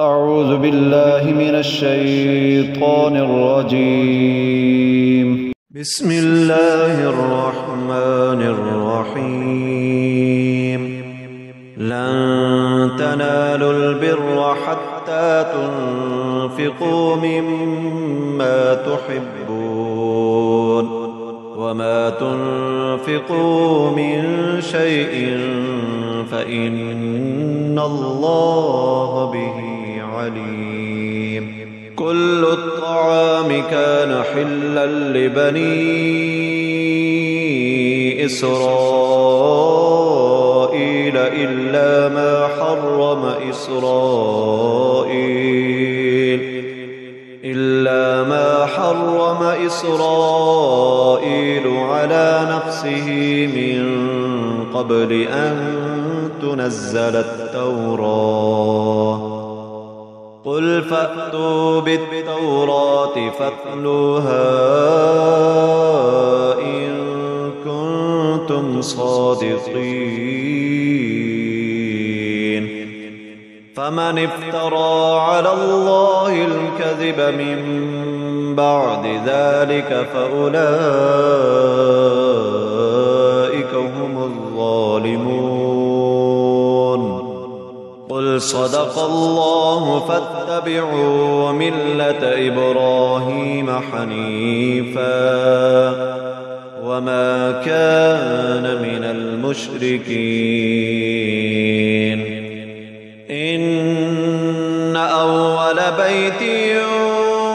أعوذ بالله من الشيطان الرجيم. بسم الله الرحمن الرحيم. لن تنالوا البر حتى تنفقوا مما تحبون وما تنفقوا من شيء فإن الله به عليم. كل الطعام كان حلا لبني إسرائيل إلا ما حرم إسرائيل على نفسه من قبل أن تنزل التوراة. قل فأتوا بالتوراة فاتلوها إن كنتم صادقين. فمن افترى على الله الكذب من بعد ذلك فأولئك هم الظالمون. قل صدق الله فاتبعوا ملة إبراهيم حنيفا وما كان من المشركين. إن أول بيت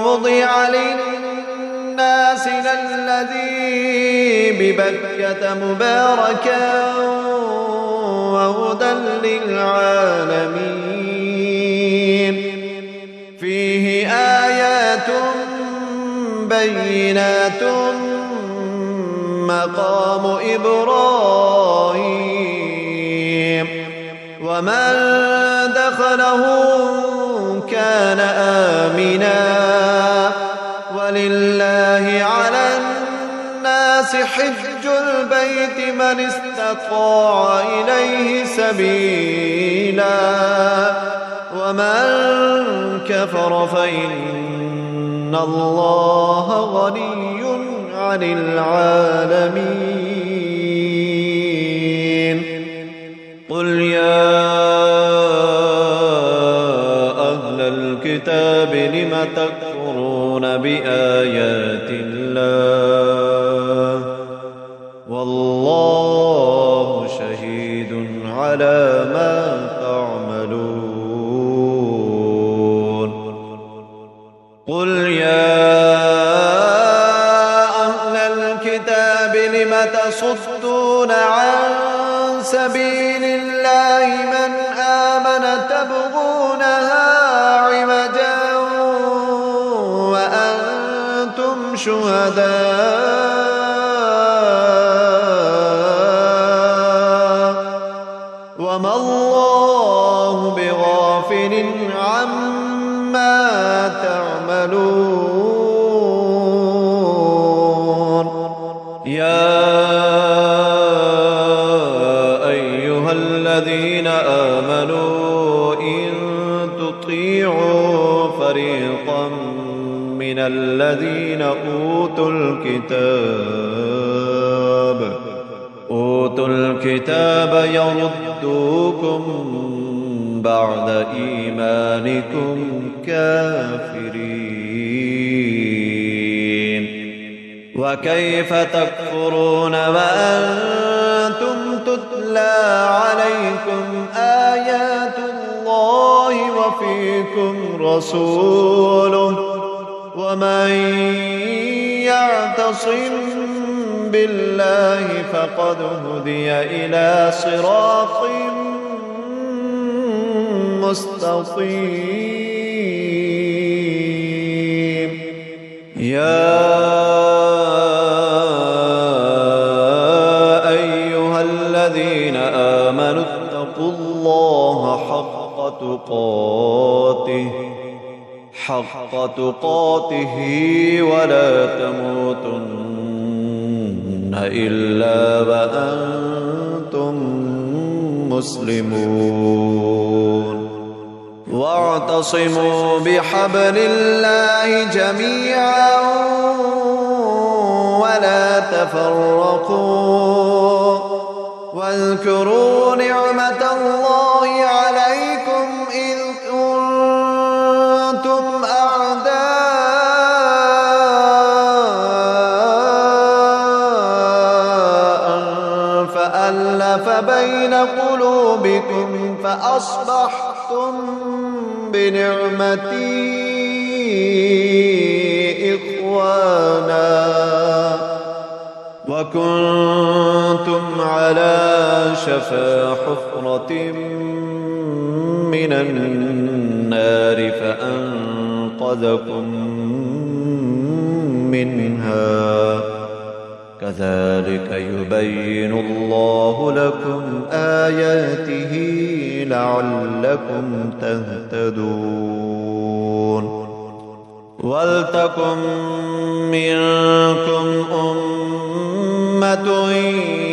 وضع للناس للذي ببكة مباركا وهدى للعالمين. فيه آيات بينات مقام إبراهيم ومن دخله كان آمنا ولله على الناس حج البيت من استطاع إليه سبيلا ومن كفر فإن الله غني عن العالمين. قل يا أهل الكتاب لم تكفرون بآيات الله والله شهيد على ما تعملون. قل يا أهل الكتاب لم تصدون عن سبيل الله من آمن تبغونها عوجا وأنتم شهداء وما الله بغافل عما تعملون. يا أيها الذين آمنوا إن تطيعوا فريقا من الذين أوتوا الكتاب يردوكم بعد إيمانكم كافرين. وكيف تكفرون وأنتم تتلى عليكم آيات الله وفيكم رسوله ومن يعتصم بالله فقد هدي إلى صراط مستقيم. يا أيها الذين آمنوا اتقوا الله حق تقاته ولا تموتن إلا وأنتم مسلمون. واعتصموا بحبل الله جميعا ولا تفرقوا واذكروا نعمة الله عليكم إذ كنتم أعداء فألف بين قلوبكم فأصبحتم بنعمتي إخوانا وكنتم على شفا حفرة من النار فأنقذكم منها كذلك يبين الله لكم آياته لعلكم تهتدون ولتكن منكم أمة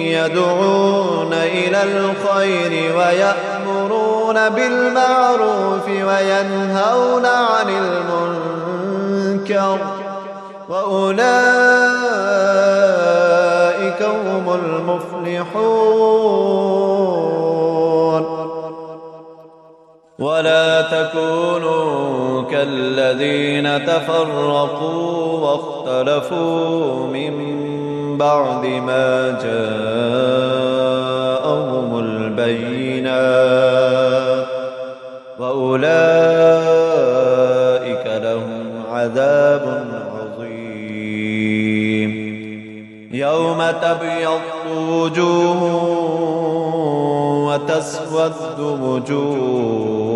يدعون إلى الخير ويأمرون بالمعروف وينهون عن المنكر وأولئك هم المفلحون ولا تكونوا كالذين تفرقوا واختلفوا من بعد ما جاءهم البينات وأولئك لهم عذاب عظيم يوم تبيض وجوه وتسود وجوه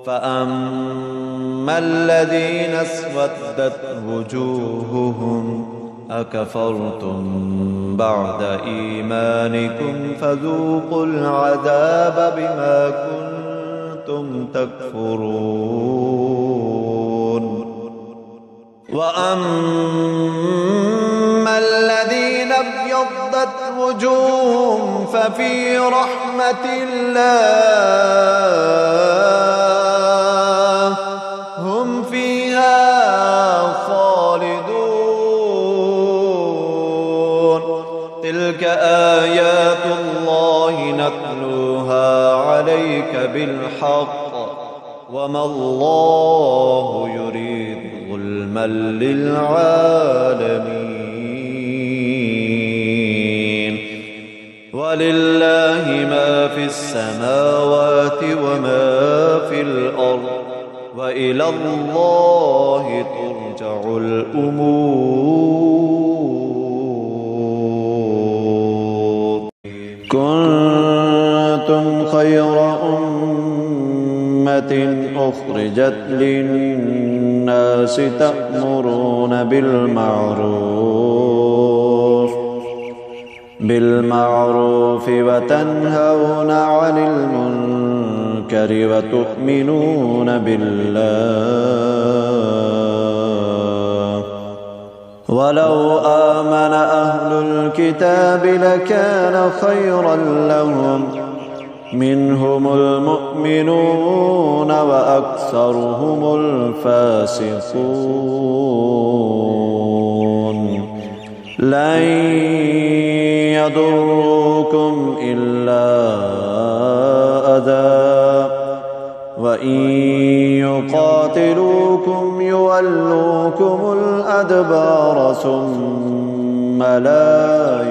فأما الذين اسودت وجوههم أكفرتم بعد إيمانكم فذوقوا العذاب بما كنتم تكفرون وأما الذين ابيضت وجوههم ففي رحمة الله هم فيها خالدون تلك آيات الله نتلوها عليك بالحق وما الله يريد ظلما للعالمين ولله ما في السماوات وما في الأرض وإلى الله ترجع الأمور كنتم خير أمة أخرجت للناس تأمرون بالمعروف وتنهون عن المنكر وتؤمنون بالله ولو آمن أهل الكتاب لكان خيرا لهم منهم المؤمنون وأكثرهم الفاسقون لن يضروكم إلا أذى وإن يقاتلوكم يولوكم الأدبار ثم لا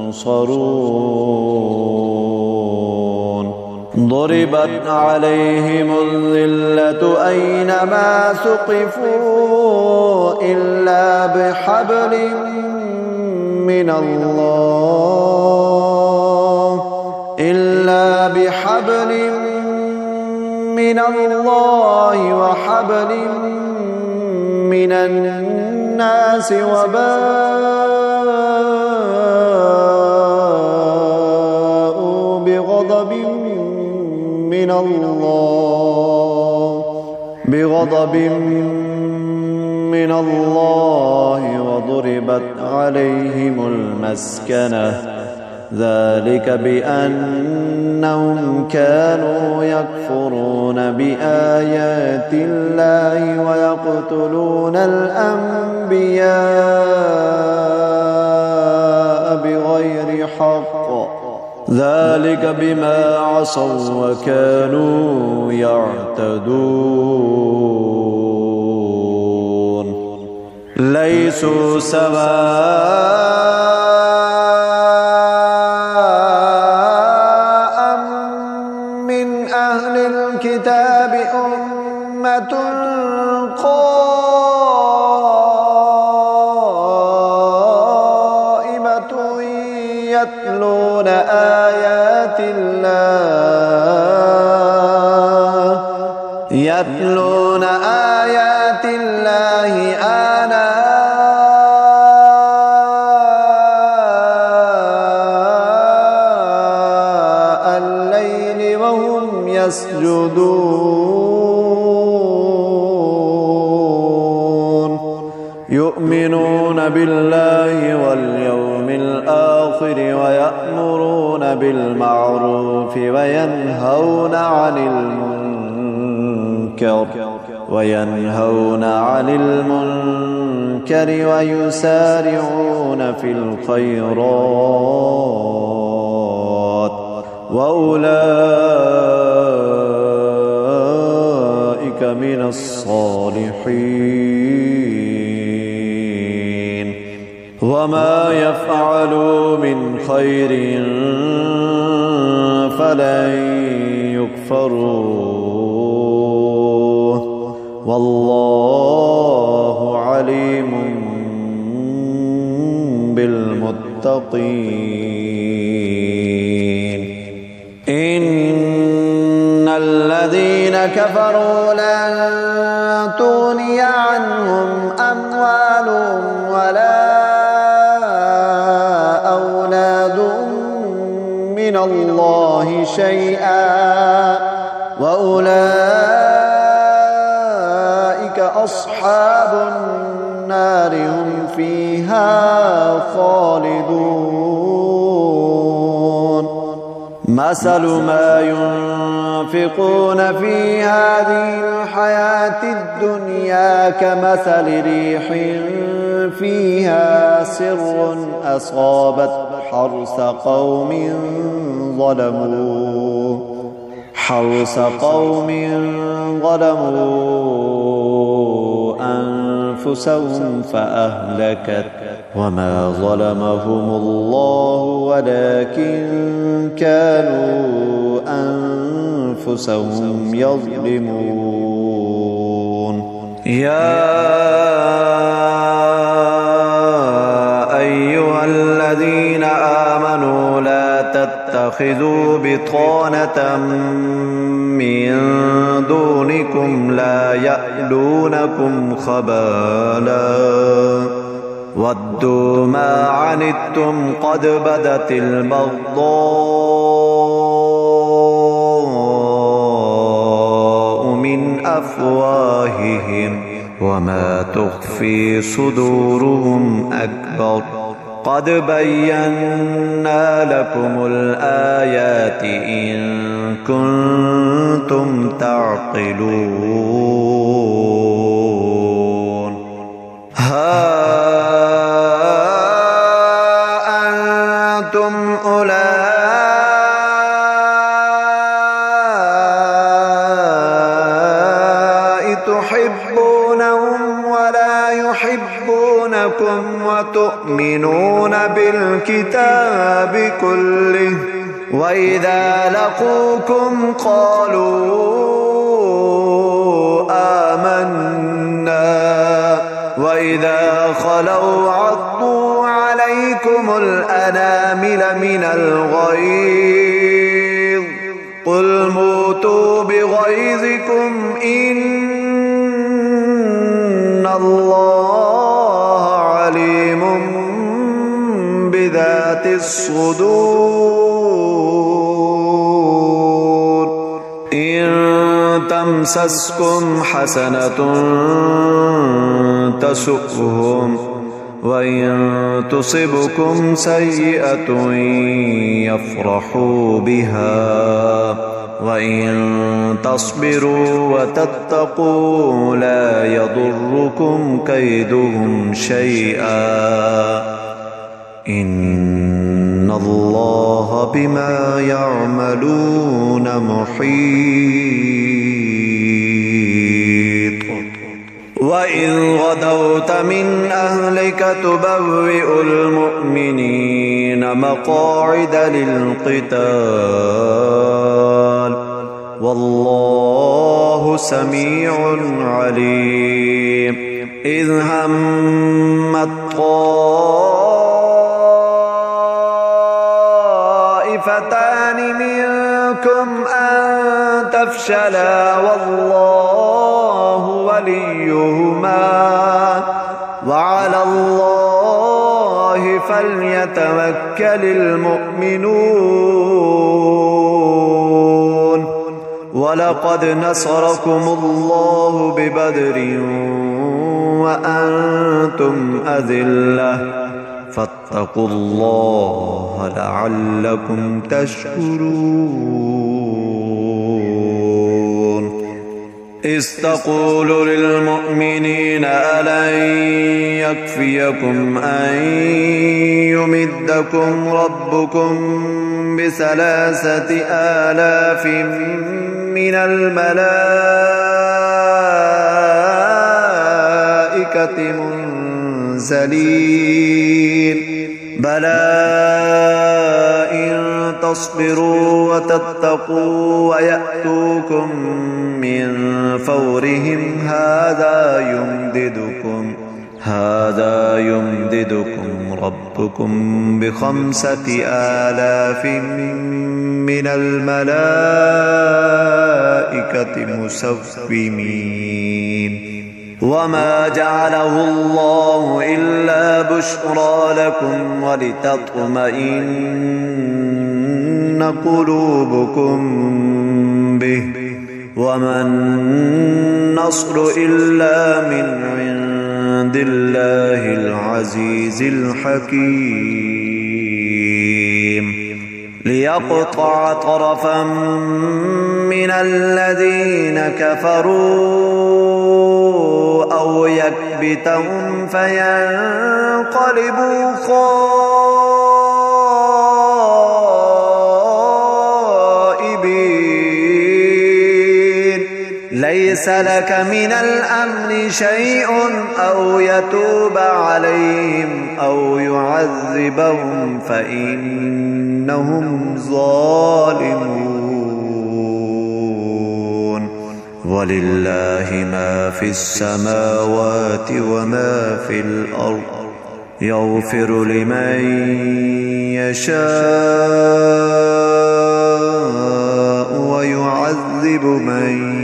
ينصرون ضربت عليهم الذلة أينما ثقفوا إلا بحبل من الله وحبل من الناس وباءوا بغضب من الله وضربت عليهم المسكنة ذلك بأنهم كانوا يكفرون بآيات الله ويقتلون الأنبياء بغير حق ذلك بما عصوا وكانوا يعتدون ليسوا سواء من أهل الكتاب أمة قائمة يتلون آيات الله آناء الليل وهم يسجدون يؤمنون بالله واليوم الآخر ويأمرون بالمعروف وينهون عن المنكر ويسارعون في الخيرات وأولئك من الصالحين وما يفعلوا من خير فلن يكفروه والله عليم بالمتقين إن الذين كفروا لن تغني عنهم أموالهم ولا أولادهم من الله شيئا وأولئك أصحاب النار هم فيها خالدون مثل ما ينفقون في هذه الحياة الدنيا كمثل ريح فيها سر أصابت حرث قوم ظلموا أنفسهم فأهلكت وما ظلمهم الله ولكن كانوا أنفسهم يظلمون يا أيها الذين آمنوا لا تتخذوا بطانة من دونكم لا يألونكم خبالا ودوا ما عنتم قد بدت البغضاء من أفواههم وما تخفي صدورهم أكبر قد بينا لكم الآيات إن كنتم تعقلون ها أنتم أولئك تحبونهم ولا يحبونكم وتؤمنون بالكتاب كله وإذا لقوكم قالوا آمنا وإذا خلوا عضوا عليكم الأنامل من الغيظ قل موتوا بغيظكم إن الله عليم بذات الصدور إن تمسسكم حسنة تسؤهم وإن تصبكم سيئة يفرحوا بها وإن تصبروا وتتقوا لا يضركم كيدهم شيئا إن الله بما يعملون محيط. وإذ غدوت من أهلك تبوئ المؤمنين مقاعد للقتال والله سميع عليم. إذ همت طائفتان منكم أن تفشلا والله وليهما وعلى الله فليتوكل المؤمنون. ولقد نصركم الله ببدر وأنتم أذلة فاتقوا الله لعلكم تشكرون. إذ تقول للمؤمنين ألن يكفيكم أن يمدكم ربكم ب3,000 من الملائكة منزلين بلى إن تصبروا وتتقوا ويأتوكم من فورهم هذا يمددكم ربكم ب5,000 من الملائكة مسومين. وما جعله الله إلا بشرى لكم ولتطمئن قلوبكم به وما النصر إلا من عند الله العزيز الحكيم. ليقطع طرفا من الذين كفروا أو يكبتهم فينقلبوا خائبين. ليس لك من الأمر شيء أو يتوب عليهم أو يعذبهم فإنهم ظالمون. ولله ما في السماوات وما في الأرض يغفر لمن يشاء ويعذب من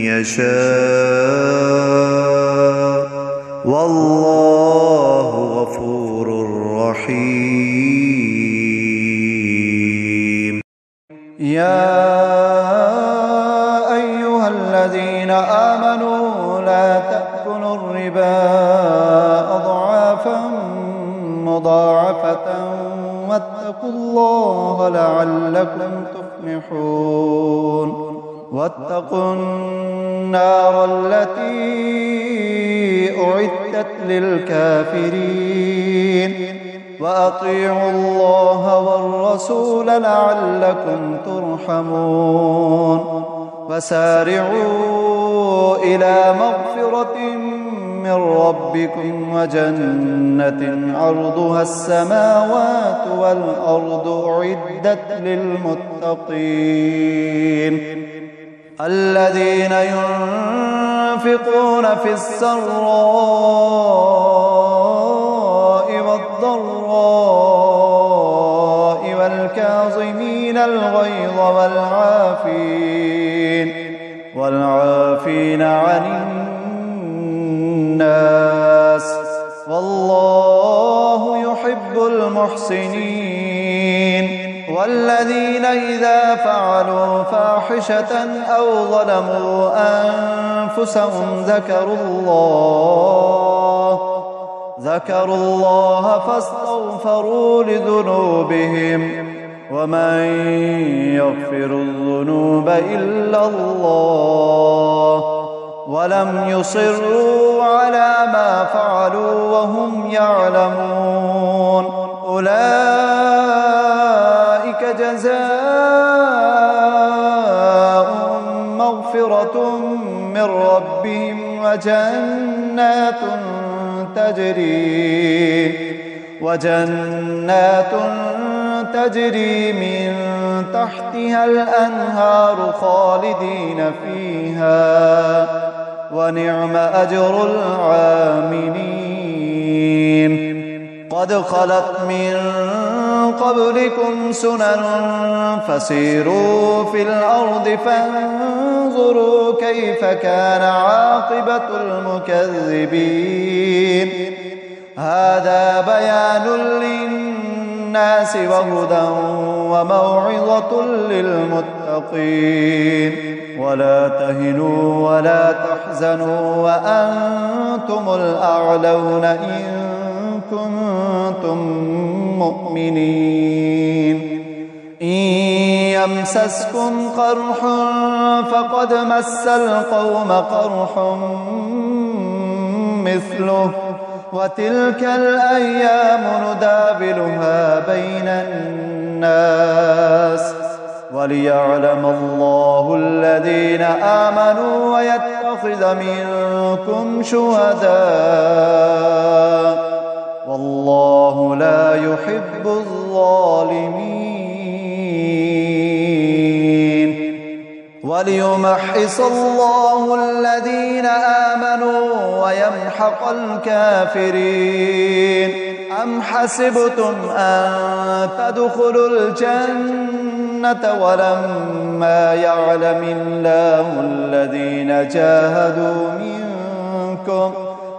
يشاء والله غفور رحيم. يا أيها الذين آمنوا لا تأكلوا الربا أضعافا مضاعفة واتقوا الله لعلكم تفلحون. واتقوا النار التي أعدت للكافرين وأطيعوا الله والرسول لعلكم ترحمون. وسارعوا إلى مغفرة من ربكم وجنة عرضها السماوات والأرض أعدت للمتقين الذين ينفقون في السراء والضراء والكاظمين الغيظ والعافين عن الناس والله يحب المحسنين. والذين إذا فعلوا فاحشة أو ظلموا أنفسهم ذكروا الله فاستغفروا لذنوبهم ومن يغفر الذنوب إلا الله ولم يصروا على ما فعلوا وهم يعلمون أولئك جزاؤهم مغفرة من ربهم وجنات تجري من تحتها الأنهار خالدين فيها ونعم أجر العاملين قد خلت من قبلكم سنن فسيروا في الأرض فانظروا كيف كان عاقبة المكذبين هذا بيان للناس وهدى وموعظة للمتقين ولا تهنوا ولا تحزنوا وأنتم الأعلون إن كنتم مؤمنين إن يمسسكم قرح فقد مس القوم قرح مثله وتلك الأيام نداولها بين الناس وليعلم الله الذين آمنوا ويتخذ منكم شهداء والله لا يحب الظالمين وليمحص الله الذين آمنوا ويمحق الكافرين أم حسبتم أن تدخلوا الجنة ولما يعلم الله الذين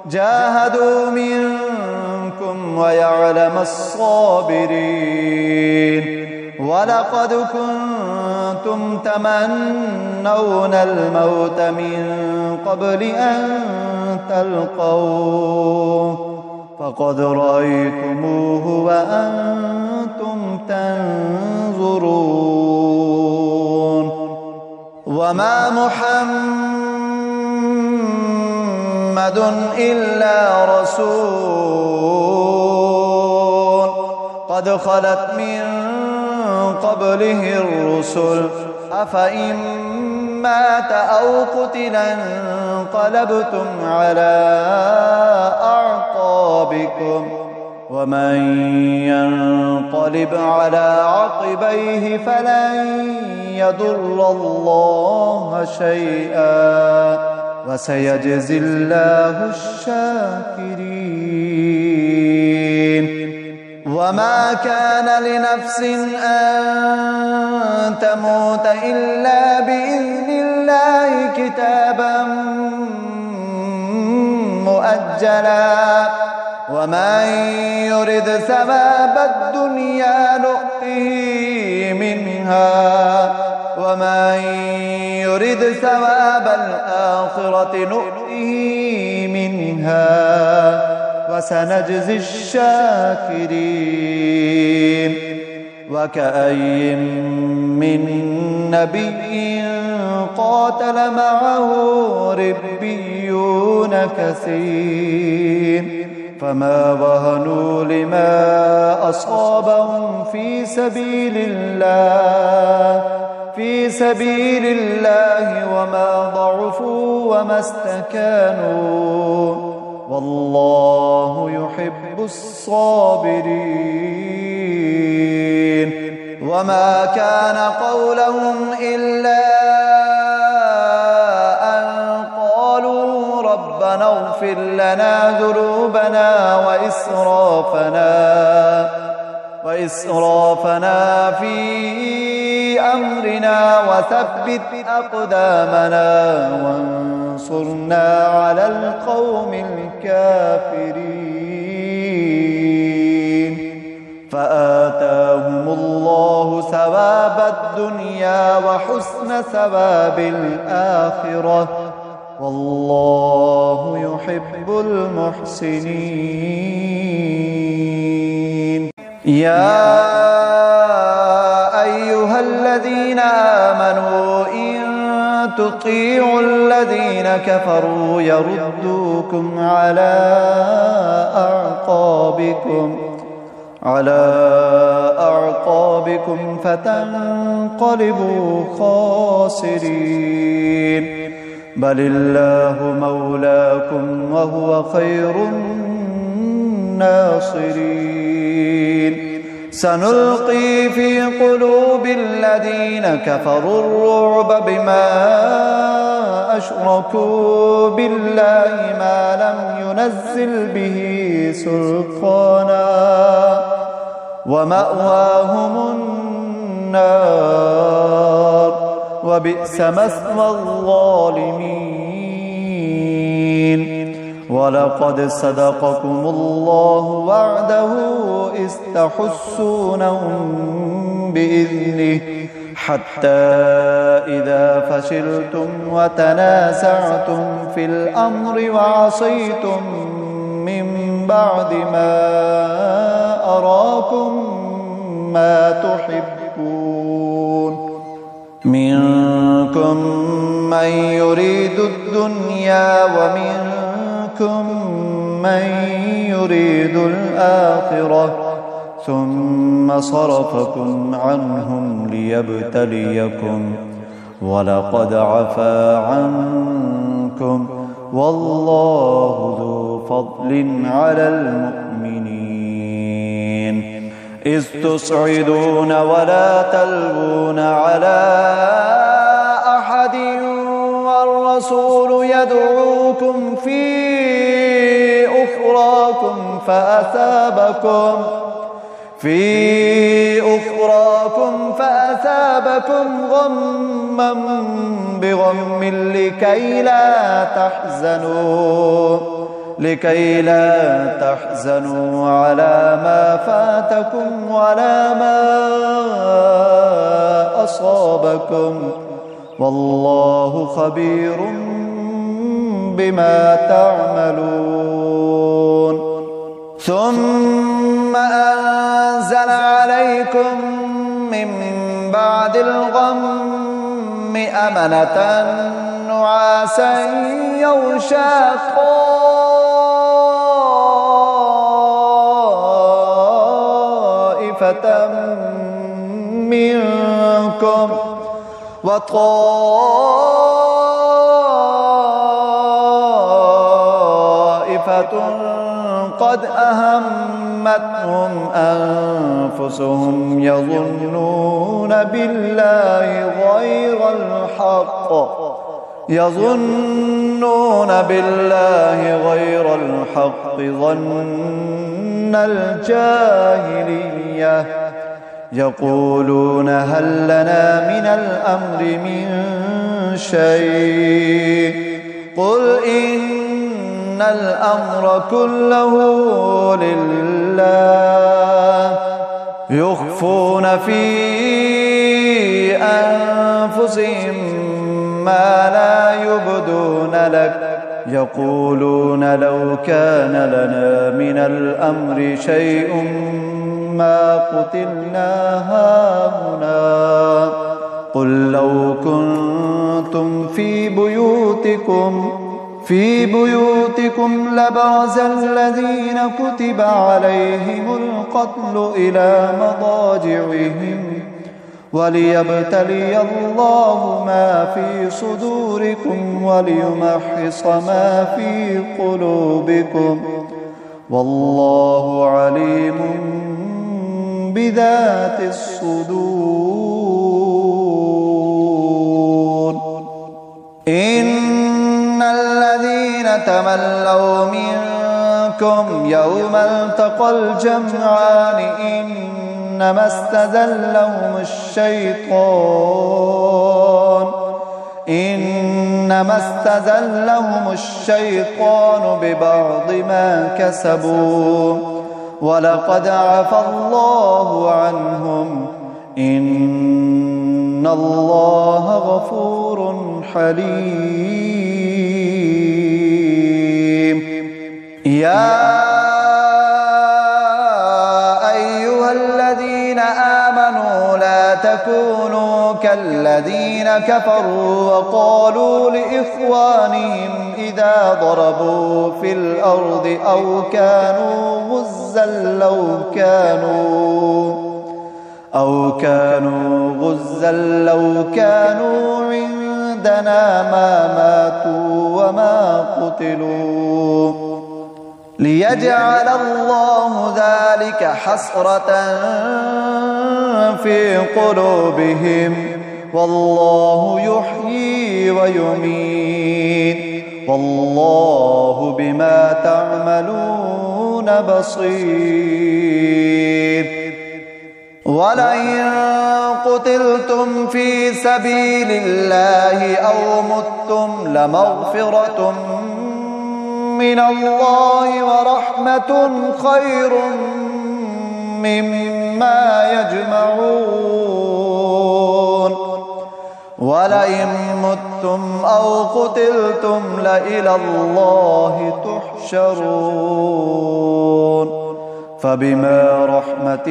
جاهدوا منكم ويعلم الصابرين ولقد كنتم تمنون الموت من قبل أن تلقوه فقد رأيتموه وأنتم تنظرون وما محمد إلا رسول قد خلت من قبله الرسل أفإن مات أو قتلا انقلبتم على أعقابكم ومن ينقلب على عقبيه فلن يضر الله شيئا وسيجزي الله الشاكرين وما كان لنفس أن تموت إلا بإذن الله كتابا مؤجلا ومن يرد ثواب الدنيا نؤته منها ومن يرد ثواب الآخرة نؤته منها وسنجزي الشاكرين وكأي من نبي قاتل معه ربيون كثير فما وهنوا لما أصابهم في سبيل الله وما ضعفوا وما استكانوا والله يحب الصابرين وما كان قولهم إلا أن قالوا ربنا اغفر لنا ذنوبنا وإسرافنا في أمرنا وثبت أقدامنا وانصرنا على القوم الكافرين فآتاهم الله ثواب الدنيا وحسن ثواب الآخرة والله يحب المحسنين. يا أيها الذين آمنوا إن تطيعوا الذين كفروا يردوكم على أعقابكم فتنقلبوا خاسرين. بل الله مولاكم وهو خير الناصرين. سنلقي في قلوب الذين كفروا الرعب بما أشركوا بالله ما لم ينزل به سلطانا ومأواهم النار وبئس مثوى الظالمين. ولقد صدقكم الله وعده إذ تحسونهم بإذنه حتى إذا فشلتم وتنازعتم في الأمر وعصيتم من بعد ما أراكم ما تحبون منكم من يريد الدنيا ومنكم من يريد الآخرة ثم صرفكم عنهم ليبتليكم ولقد عفا عنكم والله ذو فضل على المؤمنين. إذ تصعدون ولا تلوون على أحد والرسول يدعوكم في أخراكم فأثابكم غما بغم لكي لا تحزنوا على ما فاتكم ولا ما أصابكم والله خبير بما تعملون. ثم أنزل عليكم من بعد الغم أمنة نعاسا يغشى طائفة منكم وطائفة قد أهمتهم أنفسهم يظنون بالله غير الحق ظن الجاهلية يقولون هل لنا من الأمر من شيء قل إن الأمر كله لله يخفون في أنفسهم ما لا يبدون لك يقولون لو كان لنا من الأمر شيء ما قتلنا هاهنا قل لو كنتم في بيوتكم لبرز الذين كتب عليهم القتل إلى مضاجعهم وليبتلي الله ما في صدوركم وليمحص ما في قلوبكم والله عليم بذات الصدور. إن الذين تولوا منكم يوم التقى الجمعان إنما استزلهم الشيطان ببعض ما كسبوا ولقد عفى الله عنهم إن الله غفور حليم. يا أيها الذين آمنوا لا تكونوا كالذين كفروا وقالوا لإخوانهم إذا ضربوا في الأرض أو كانوا غزا لو كانوا عندنا ما ماتوا وما قتلوا ليجعل الله ذلك حسرة في قلوبهم والله يحيي ويميت والله بما تعملون بصير ولئن قتلتم في سبيل الله أو متم لمغفرة من الله ورحمة خير مما يجمعون ولئن متم أو قتلتم لإلى الله تحشرون فبما رحمة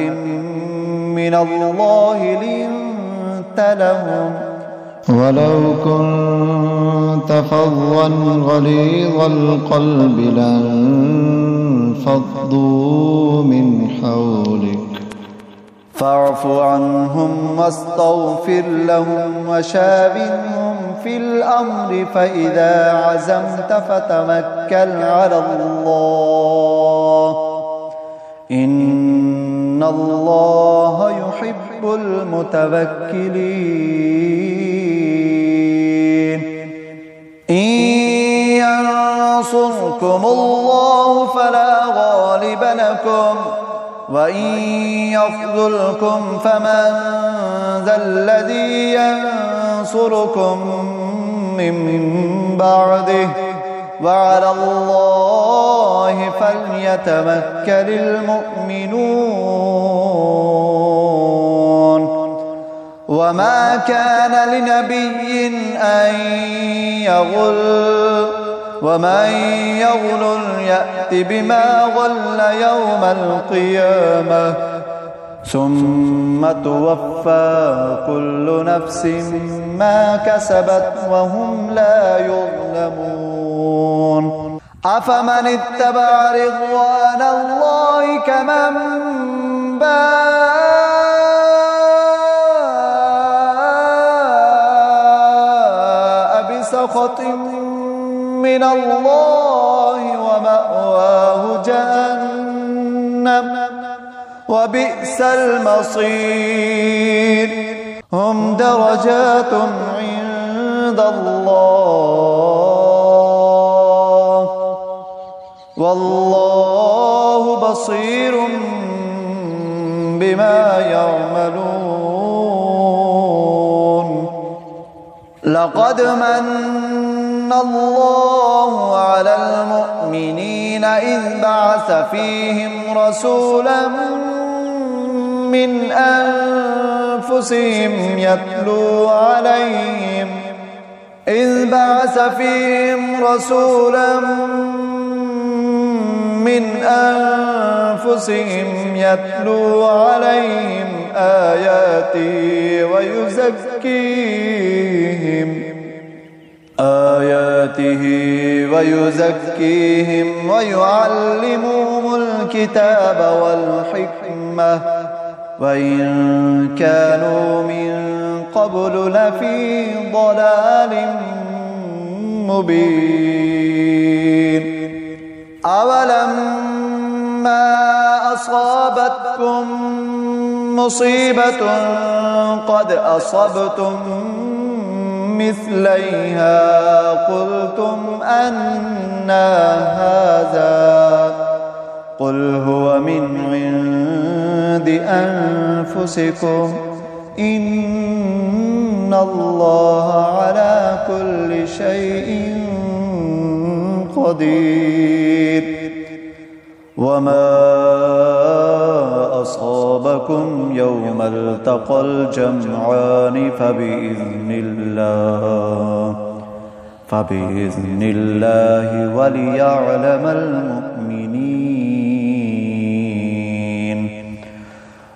من الله لنت لهم ولو كنت فظا غليظ القلب لانفضوا من حولك فاعف عنهم واستغفر لهم وشاورهم في الأمر فإذا عزمت فتوكل على الله إن الله يحب المتوكلين إن ينصركم الله فلا غالب لكم وإن يخذلكم فمن ذا الذي ينصركم من بعده وعلى الله فليتوكل المؤمنون وما كان لنبي أن يغل ومن يغل يأت بما غل يوم القيامة ثم توفى كل نفس ما كسبت وهم لا يظلمون أفمن اتبع رضوان الله كمن باء بسخط من الله ومأواه جهنم وبئس المصير هم درجات عند الله والله بصير بما يعملون لقد من الله على المؤمنين إذ بعث فيهم رسولا من أنفسهم يتلو عليهم آياته ويزكيهم ويعلمهم الكتاب والحكمة وإن كانوا من قبل لفي ضلال مبين أولما أصابتكم مصيبة قد أصبتم مثليها قلتم أنى هذا قل هو من عند أنفسكم إن الله على كل شيء قدير وما أصابكم يوم التقى الجمعان فبإذن الله وليعلم المؤمنين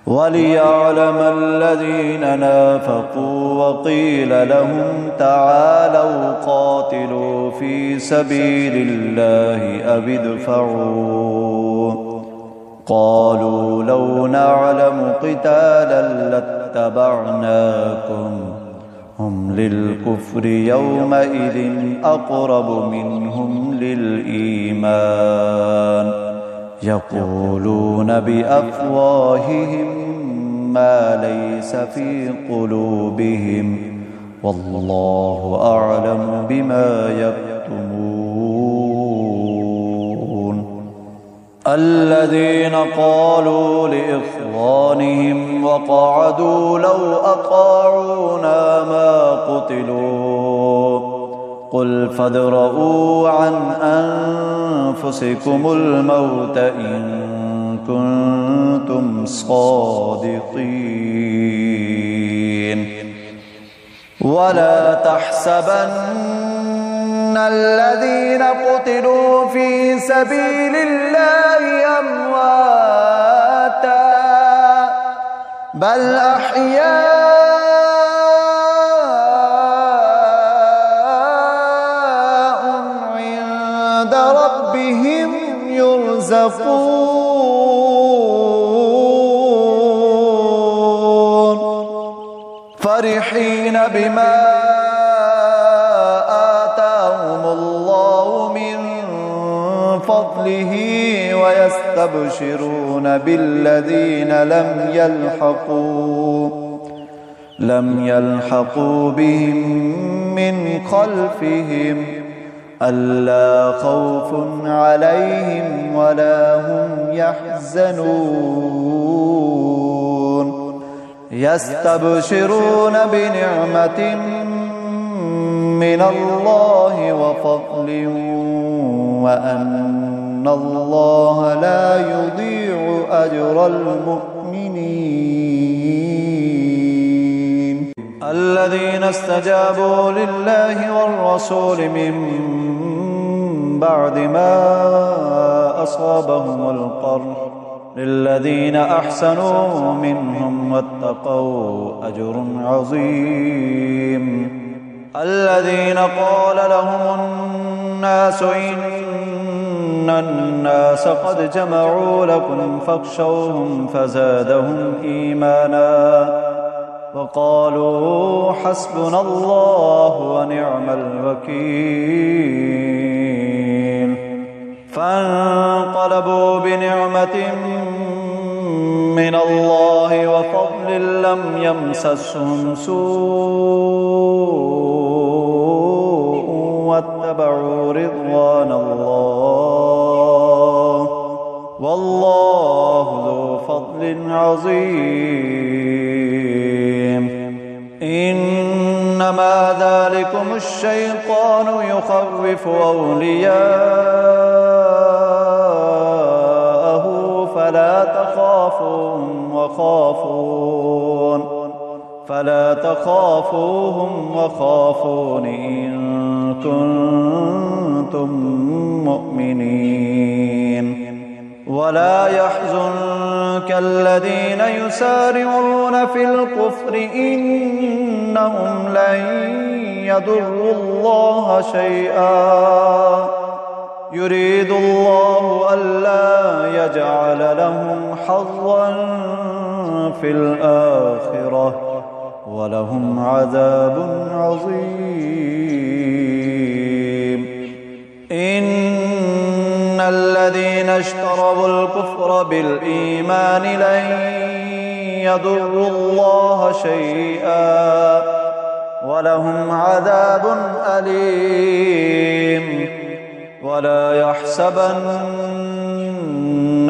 وليعلم الذين نافقوا وقيل لهم تعالوا قاتلوا في سبيل الله أو ادفعوا قالوا لو نعلم قتالا لاتبعناكم هم للكفر يومئذ أقرب منهم للإيمان يقولون بأفواههم ما ليس في قلوبهم والله أعلم بما يكتمون الذين قالوا لإخوانهم وقعدوا لو أطاعونا ما قتلوا قل فادرءوا عن أنفسكم الموت إن كنتم صادقين ولا تحسبن الذين قتلوا في سبيل الله أمواتا بل أحياء عند ربهم يرزقون فرحين بما آتاهم الله من فضله ويستبشرون بالذين لم يلحقوا بهم من خلفهم ألا خوف عليهم ولا هم يحزنون يستبشرون بنعمة من الله وفضل وأن الله لا يضيع أجر المؤمنين الذين استجابوا لله والرسول من بعد ما أصابهم القرح للذين أحسنوا منهم واتقوا أجر عظيم الذين قال لهم الناس إن الناس قد جمعوا لكم فاخشوهم فزادهم إيمانا وقالوا حسبنا الله ونعم الوكيل فانقلبوا بنعمة من الله وفضل لم يمسسهم سوء واتبعوا رضوان الله والله ذو فضل عظيم إنما ذلكم الشيطان يخوف أولياءه فلا تخافوهم وخافون إن كنتم مؤمنين ولا يحزنك الذين يسارعون في الكفر إنهم لن يضروا الله شيئا يريد الله ألا يجعل لهم حظا في الآخرة ولهم عذاب عظيم إن الذين اشتروا الكفر بالإيمان لن يضروا الله شيئا ولهم عذاب أليم ولا يحسبن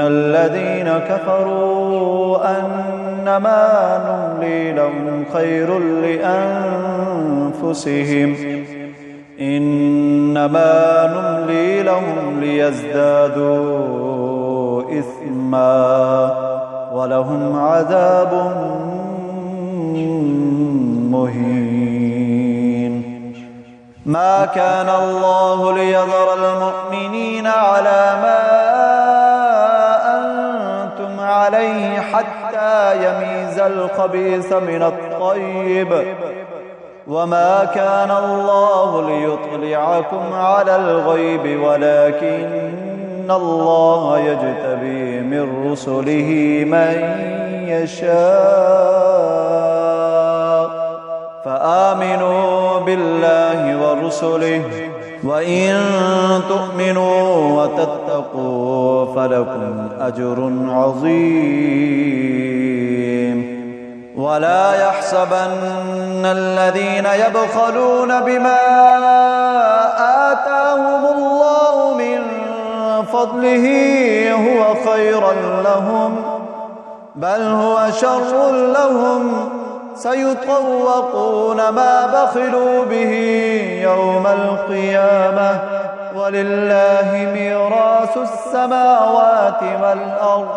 الذين كفروا أنما نملي لهم خير لأنفسهم إنما نملي لهم ليزدادوا إثما ولهم عذاب مهين ما كان الله ليذر المؤمنين على ما أنتم عليه حتى يميز الخبيث من الطيب وما كان الله ليطلعكم على الغيب ولكن الله يجتبي من رسله من يشاء فآمنوا بالله ورسله وإن تؤمنوا وتتقوا فلكم أجر عظيم ولا يحسبن الذين يبخلون بما آتاهم الله من فضله هو خيرا لهم بل هو شر لهم سيطوقون ما بخلوا به يوم القيامة ولله ميراث السماوات والأرض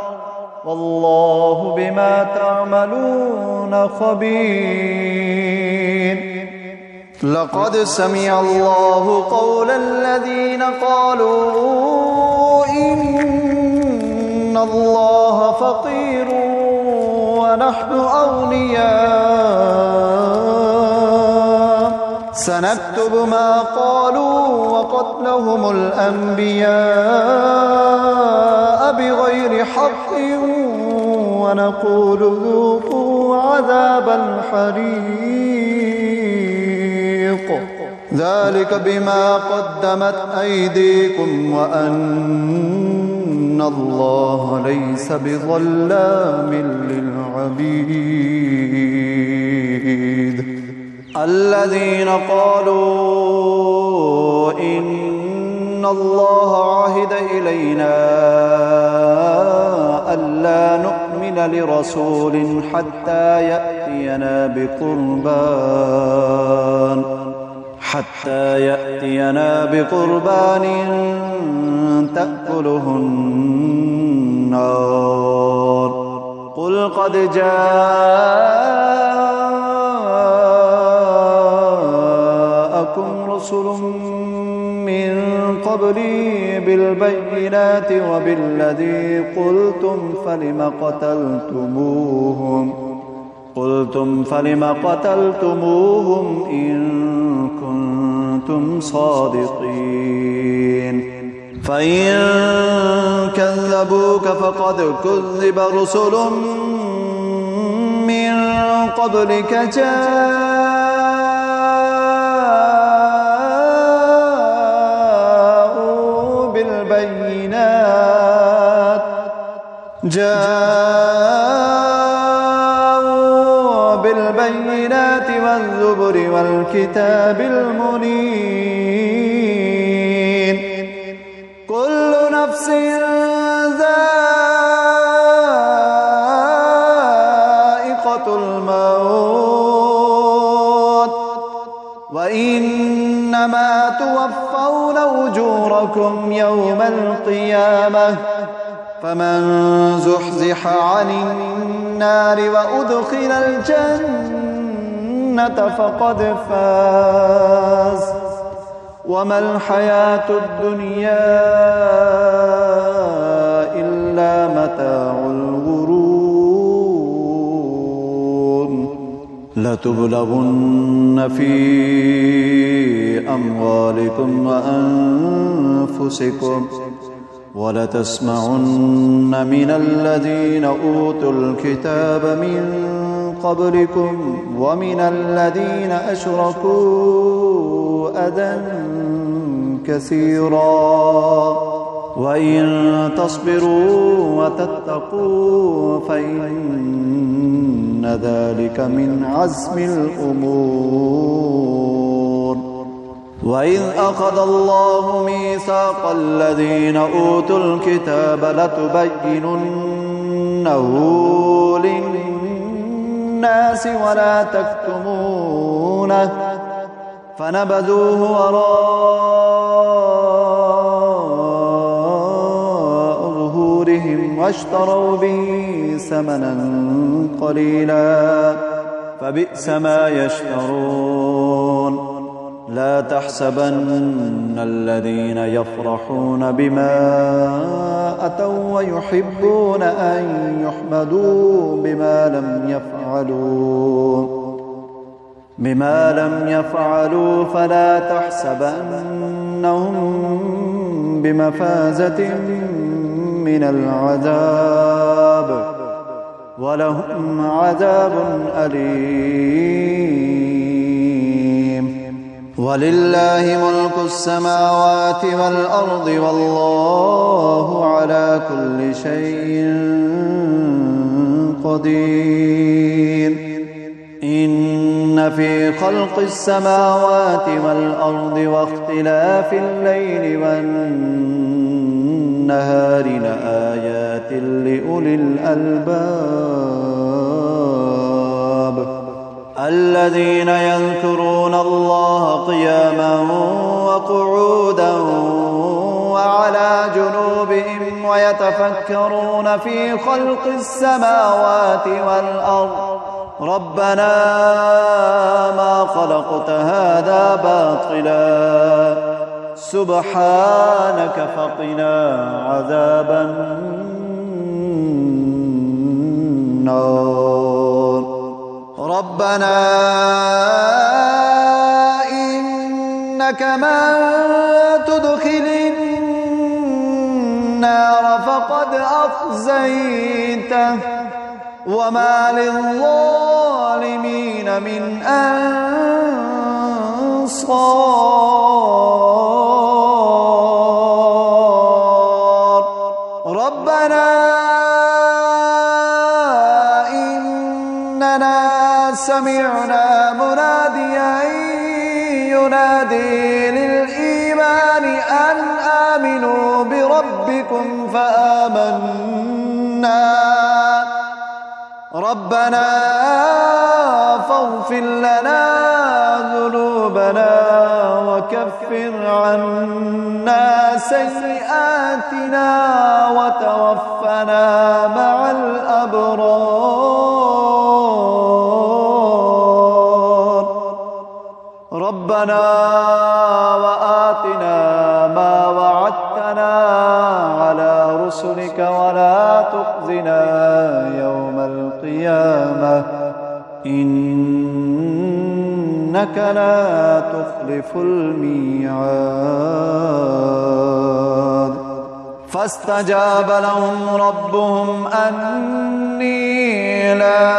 والله بما تعملون خبير. لقد سمع الله قول الذين قالوا إن الله فقير ونحن أغنياء سنكتب ما قالوا وقتلهم الأنبياء بغير حق ونقول ذوقوا عذاب الحريق ذلك بما قدمت أيديكم وأن الله ليس بظلام للعبيد. الذين قالوا إن الله عهد إلينا ألا نؤمن لرسول حتى يأتينا بقربان تأكله النار قل قد جاءكم رسل من قبلي بالبينات وبالذي قلتم فلم قتلتموهم إن كنتم صادقين فإن كذبوك فقد كذب رسل من قبلك جاءوا بالبينات والزبر والكتاب المنير كل نفس ذائقة الموت وإنما توفون أجوركم يوم القيامة فمن زحزح عن النار وأدخل الجنة فقد فاز وما الحياة الدنيا إلا متاع الغرور. لتبلغن في أموالكم وأنفسكم ولتسمعن من الذين أوتوا الكتاب من قبلكم ومن الذين أشركوا أذى كثيرا وإن تصبروا وتتقوا فإن ذلك من عزم الأمور. وإذ أخذ الله ميثاق الذين أوتوا الكتاب لتبيننه للناس ولا تكتمونه فنبذوه وراء ظهورهم واشتروا به ثمنا قليلا فبئس ما يشترون. لا تحسبن الذين يفرحون بما أتوا ويحبون أن يحمدوا بما لم يفعلوا فلا تحسبنهم بمفازة من العذاب ولهم عذاب أليم. ولله ملك السماوات والأرض والله على كل شيء قدير. إن في خلق السماوات والأرض واختلاف الليل والنهار لآيات لأولي الألباب الذين يذكرون الله قياما وقعودا وعلى جنوبهم ويتفكرون في خلق السماوات والأرض ربنا ما خلقت هذا باطلا سبحانك فقنا عذاب النار. ربنا إنك من تدخل النار فقد أخزيته وما للظالمين من أنصار. ربنا إننا سمعنا مناديا ينادي للإيمان أن آمنوا بربكم فآمنا. ربنا فاغفر لنا ذنوبنا وكفر عنا سيئاتنا وتوفنا مع الأبرار. ربنا وآتنا ما وعدتنا على رسلك ولا تخزنا يوم القيامة إنك لا تخلف الميعاد. فاستجاب لهم ربهم أني لا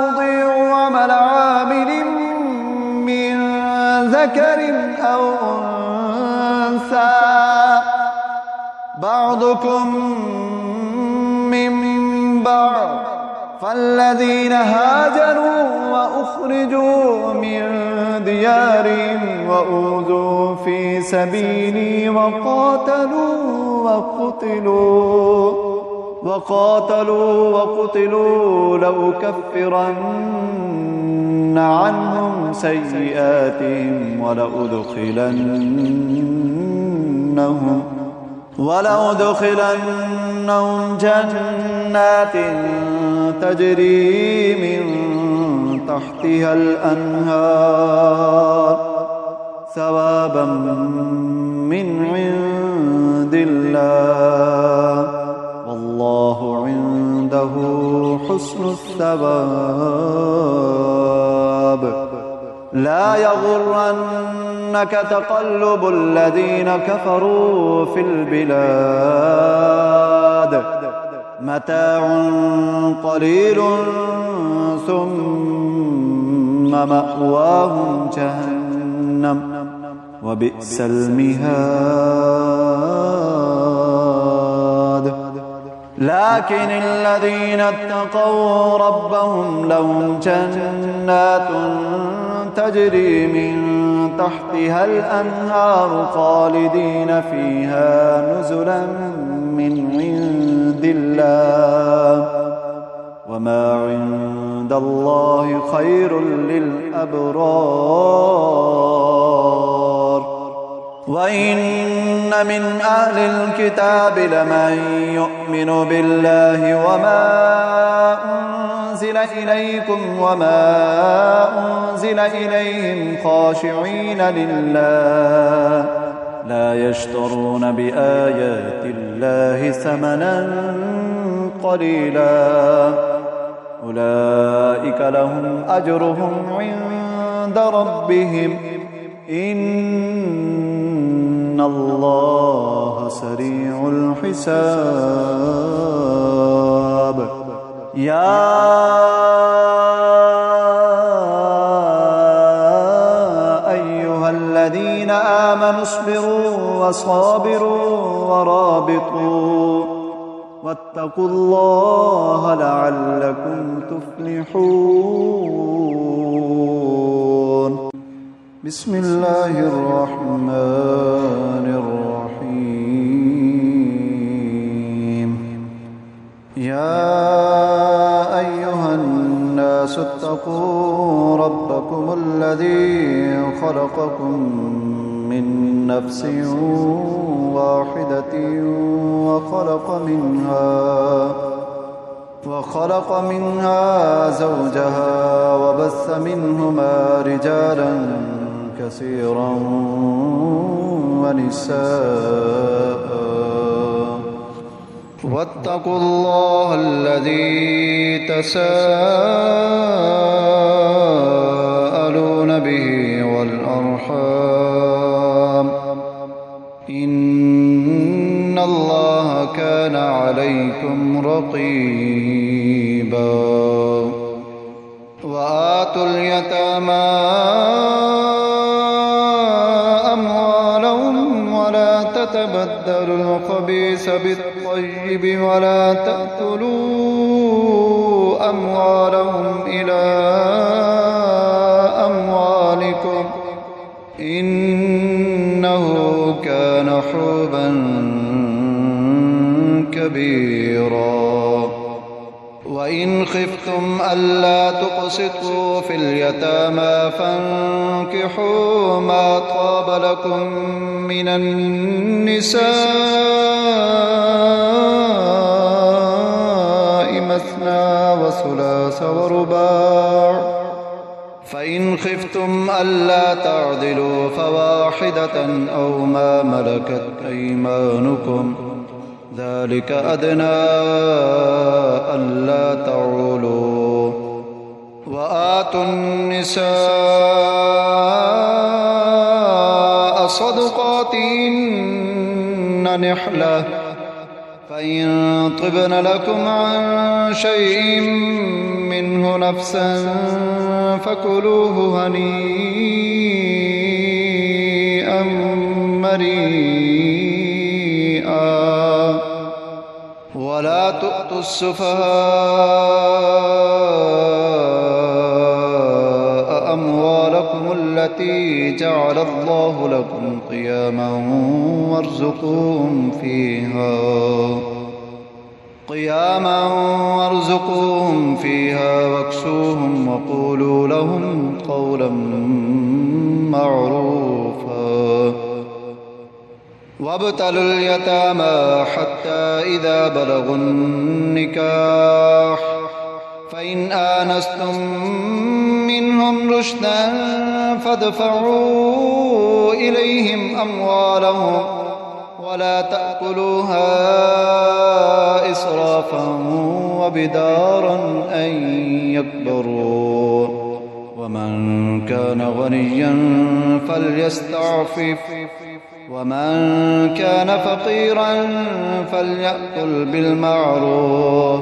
أضيع عمل عامل من ذكر أو أنثى بعضكم من بعض فالذين هاجروا وأخرجوا من ديارهم وأوذوا في سبيلي وقاتلوا لأكفرن عنهم سيئاتهم ولأدخلنهم جنات تجري من تحتها الأنهار ثوابا من عند الله والله عنده حسن الثواب. لا يغرنك تقلب الذين كفروا في البلاد متاع قليل ثم مأواهم جهنم وبئس المهاد. لكن الذين اتقوا ربهم لهم جنات تجري من تحتها الأنهار خالدين فيها نزلا من عند الله وما عند الله خير للأبرار. وإن من أهل الكتاب لمن يؤمن بالله وما أنزل إليكم وما أنزل إليهم خاشعين لله لا يشترون بآيات الله ثمنا قليلا أولئك لهم أجرهم عند ربهم إن الله سريع الحساب يا أيها الذين آمنوا اصبروا وصابروا ورابطوا واتقوا الله لعلكم تفلحون بسم الله الرحمن الرحيم يا أيها الناس اتقوا ربكم الذي خلقكم من نفس واحدة وخلق منها زوجها وبث منهما رجالا كثيرا ونساء واتقوا الله الذي تساءلون به والأرحام إن الله كان عليكم رقيبا وآتوا اليتامى أموالهم ولا تتبدلوا الخبيث بالطيب ولا تأكلوا أموالهم إلى أموالكم إنه كان حوبا كبيرا وإن خفتم ألا تقسطوا في اليتامى فانكحوا ما طاب لكم من النساء مثنى وثلاث ورباع فإن خفتم ألا تعدلوا فواحدة أو ما ملكت أيمانكم ذلك أدنى ألا تعولوا وآتوا النساء صدقاتهن نحلة فإن طبن لكم عن شيء منه نفسا فكلوه هنيئا مريئا ولا تؤتوا السفهاء أموالكم التي جعل الله لكم قياما وارزقوهم فيها واكسوهم وقولوا لهم قولا معروفا وابتلوا اليتامى حتى إذا بلغوا النكاح فإن آنستم منهم رشدا فادفعوا إليهم أموالهم ولا تأكلوها إسرافا وبدارا أن يكبروا ومن كان غنيا فليستعفف ومن كان فقيرا فليأكل بالمعروف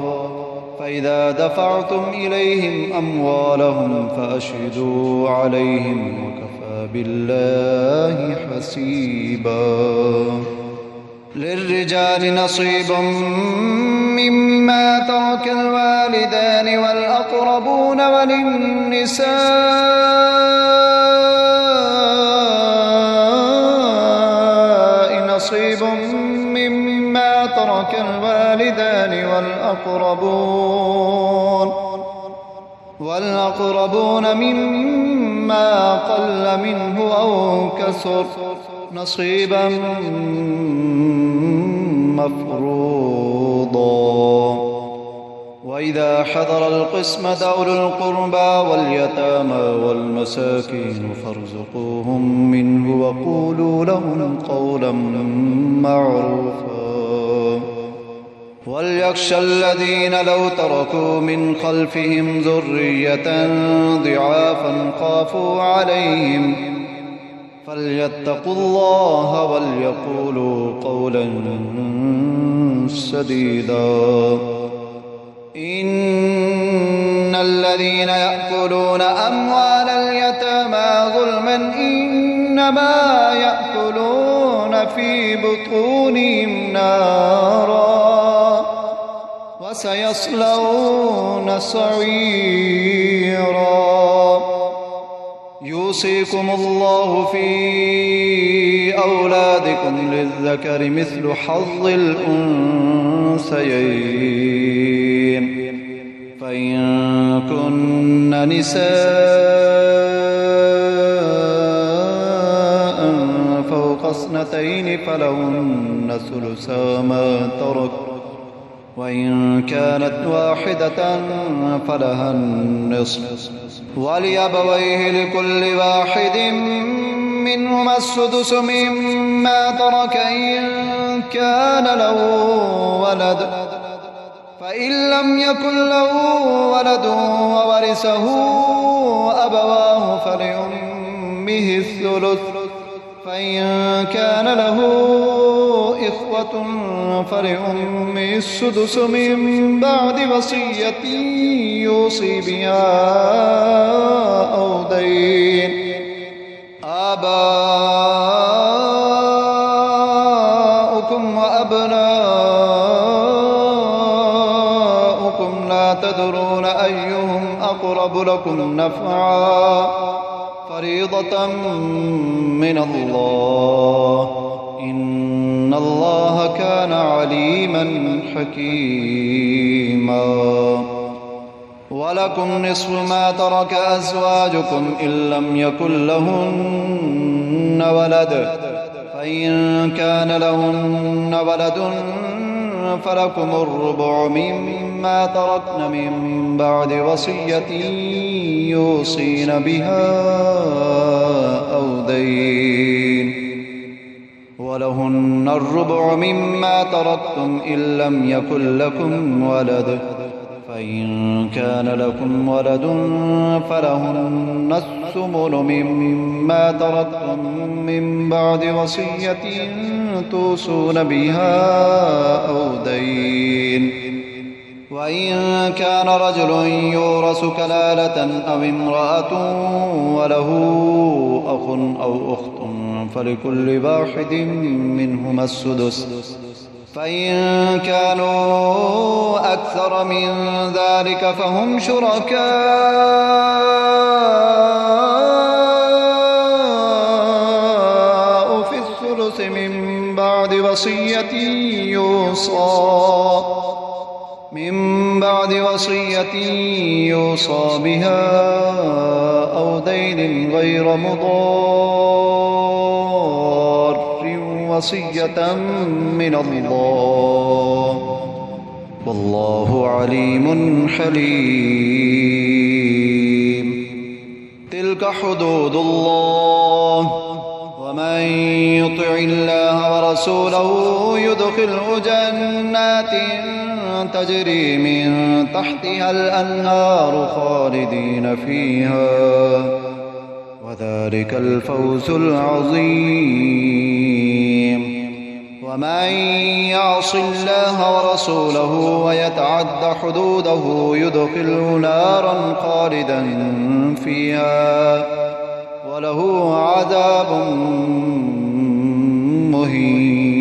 فإذا دفعتم إليهم أموالهم فأشهدوا عليهم وكفى بالله حسيبا للرجال نصيب مما ترك الوالدان والأقربون وللنساء نصيب مما ترك الوالدان والأقربون مما مما قل منه أو كثر نصيبا مفروضا. وإذا حضر القسمة أولو القربى واليتامى والمساكين فارزقوهم منه وقولوا لهم قولا معروفا. وليخشى الذين لو تركوا من خلفهم ذرية ضعافا خافوا عليهم فليتقوا الله وليقولوا قولا سديدا. إن الذين يأكلون أموال اليتامى ظلما إنما يأكلون في بطونهم نارا وسيصلون سعيرا. يوصيكم الله في أولادكم للذكر مثل حظ الأنثيين فإن كن نساء فوق اثنتين فلهن ثلثا ما ترك وإن كانت واحدة فلها النصف ولأبويه لكل واحد منهما السدس مما ترك إن كان له ولد فإن لم يكن له ولد وورثه أبواه فلأمه الثلث فإن كان له إخوة فلأمه السدس من بعد وصية يوصي بها أو دين. آباؤكم وأبناؤكم لا تدرون أيهم أقرب لكم نفعا فريضة من الله إن الله كان عليما حكيما. ولكم نصف ما ترك أزواجكم إن لم يكن لهن ولد فإن كان لهن ولد فلكم الربع مما تركن من بعد وصية يوصين بها أو دين ولهن الربع مما تركتم إن لم يكن لكم ولد فإن كان لكم ولد فلهن الثمن مما تركتم من بعد وصية توصون بها أو دين. وإن كان رجل يورث كلالة أو امرأة وله أخ أو أخت فلكل واحد منهما السدس فإن كانوا أكثر من ذلك فهم شركاء في الثلث من بعد وصية يوصى بها أو دين غير مضار وصية من الله والله عليم حليم. تلك حدود الله ومن يطع الله ورسوله يدخله جنات تجري من تحتها الأنهار خالدين فيها وذلك الفوز العظيم. ومن يعص الله ورسوله ويتعد حدوده يدخله نارا خالدا فيها وله عذاب مهين.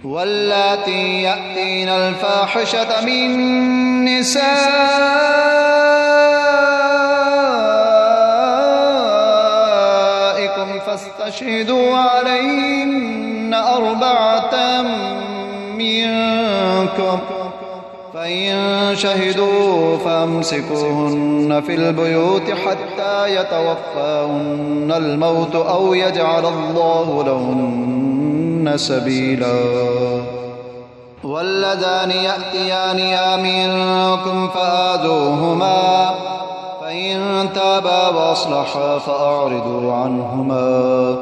واللاتي يأتين الفاحشة من نسائكم فاستشهدوا عليهن 4 منكم فإن شهدوا فأمسكوهن في البيوت حتى يتوفاهن الموت أو يجعل الله لهن سبيلا. واللذان يأتيانها منكم فآذوهما فإن تابا وأصلحا فأعرضوا عنهما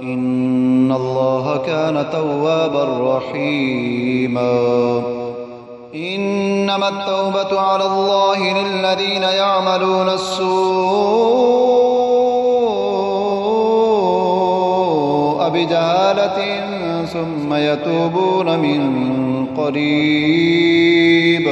إن الله كان توابا رحيما. إنما التوبة على الله للذين يعملون السوء بجهالة ثم يتوبون من قريب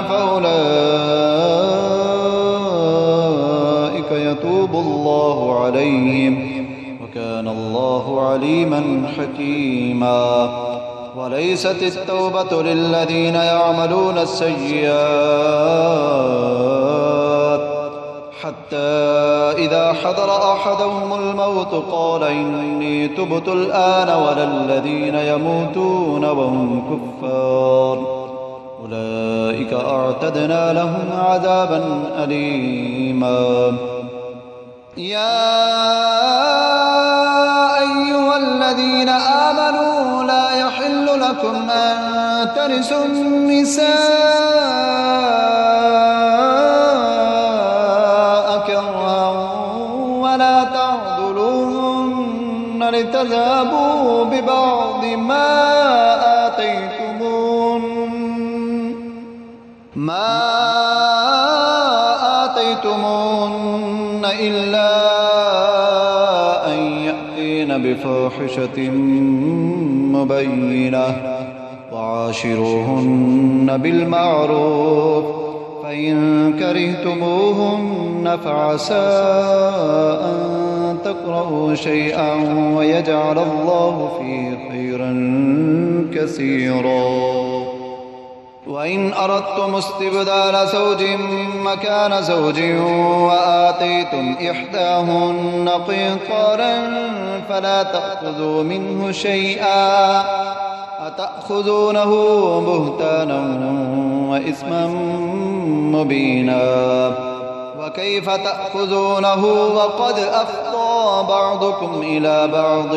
فأولئك يتوب الله عليهم وكان الله عليما حكيما. وليست التوبة للذين يعملون السيئات حتى إذا حضر أحدهم الموت قال إني تبت الآن ولا الذين يموتون وهم كفار أولئك أعتدنا لهم عذابا أليما. يا أيها الذين آمنوا لا يحل لكم أن ترثوا النساء كرها ولا تعضلوهن لتذهبوا ببعض ما آتيتمون إلا أن يأتين بفاحشة مبينة وعاشروهن بالمعروف فإن كرهتموهن فعسى أن تكرهوا شيئا ويجعل الله فيه خيرا كثيرا. وإن أردتم استبدال زوج مكان زوج وآتيتم إحداهن قنطارا فلا تأخذوا منه شيئا أتأخذونه بهتانا وإثما مبينا. وكيف تأخذونه وقد أفضى بعضكم إلى بعض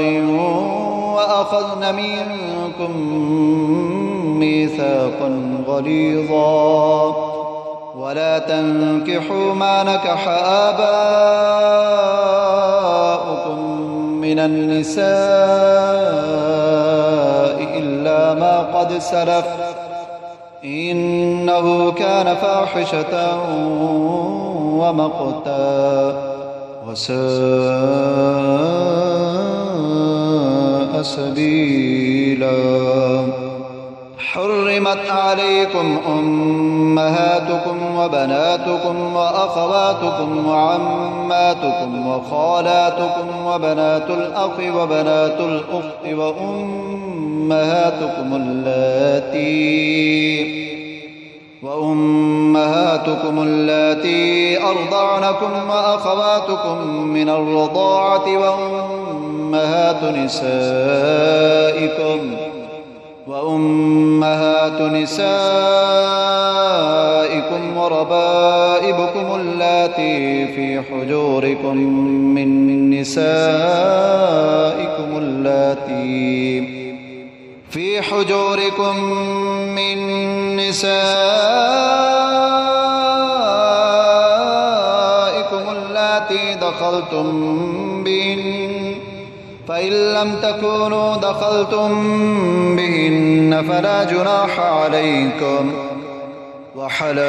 وأخذن منكم ميثاقا غليظا. ولا تنكحوا ما نكح آباؤكم من النساء إلا ما قد سلف إنه كان فاحشة ومقتا وساء سبيلا. حرمت عليكم أمهاتكم وبناتكم وأخواتكم وعماتكم وخالاتكم وبنات الأخ وبنات الأخت وأمهاتكم اللاتي أرضعنكم وأخواتكم من الرضاعة وأمهات نسائكم وربائبكم اللاتي في حجوركم من نسائكم اللاتي دخلتم بهن فإن لم تكونوا دخلتم بهن فلا جناح عليكم. وحلائل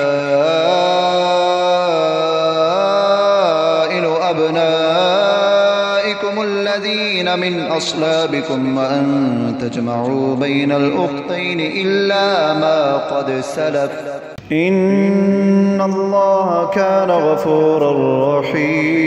أبنائكم الذين من أصلابكم وأن تجمعوا بين الأختين إلا ما قد سلف إن الله كان غفورا رحيما.